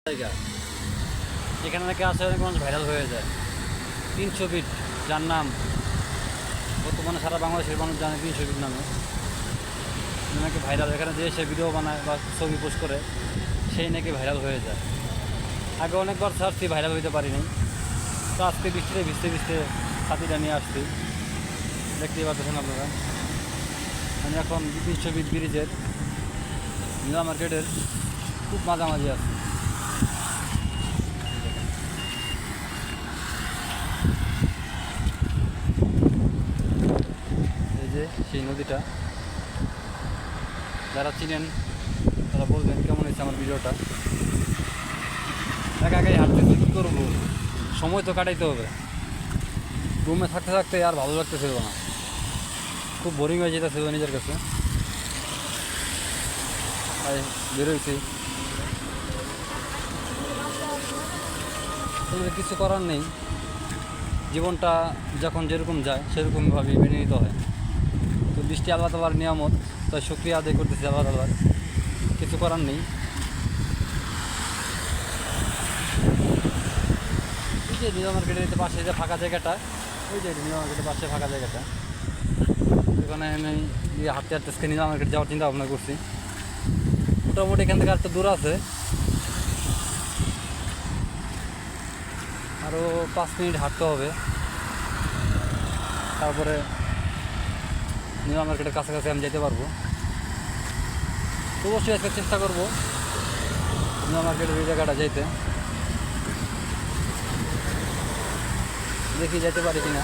জায়গা এখানে নাকি আসে অনেক মানুষ ভাইরাল হয়ে যায়। 300 ফিট, যার নাম বর্তমানে সারা বাংলাদেশের মানুষ জানে 300 ফিট নামে, নাকি ভাইরাল। এখানে যে সে ভিডিও বানায় বা ছবি পোস্ট করে সেই নাকি ভাইরাল হয়ে যায়। আগে অনেকবার ছাড়ছি, ভাইরাল হইতে পারিনি। তো আজকে বৃষ্টিতে ভিজতে ভিজতে ছাতিটা নিয়ে আসছি, দেখতেই পাচ্ছেন আপনারা। আমি এখন 300 ফিট ব্রিজের নীলা মার্কেটের খুব মাঝামাঝি আছে। এই যে সেই নদীটা, যারা চিনেন তারা বলবেন কেমন হয়েছে আমার ভিডিওটা। একা একাই হাঁটতেছি, কী করবো, সময় তো কাটাইতে হবে। রুমে থাকতে থাকতে আর ভালো লাগতেছিল না, খুব বোরিং হয়ে যেতেছিল নিজের কাছে, তাই বেরোইছি। আসলে কিছু করার নেই, জীবনটা যখন যেরকম যায় সেরকমভাবেই মেনে নিতে হয়। তো বৃষ্টি আল্লাহ তাআলার নিয়ামত, তাই শুকরিয়া আদায় করতেছি আল্লাহ তাআলার, কিছু করার নেই। এই যে নীলা মার্কেটের পাশে যে ফাঁকা জায়গাটা, ওই যে নীলা মার্কেটের পাশে ফাঁকা জায়গাটা, ওখানে আমি হাঁটতে হাঁটতে নীলা মার্কেট যাওয়ার চিন্তা ভাবনা করছি। মোটামুটি এখান থেকে একটা দূর আছে, আরও 5 মিনিট হাঁটতে হবে, তারপরে নীলা মার্কেটের কাছাকাছি আমি যেতে পারবো। তো অবশ্যই আজকে চেষ্টা করবো নীলা মার্কেটের এই জায়গাটা যেতে, দেখি যেতে পারি কিনা।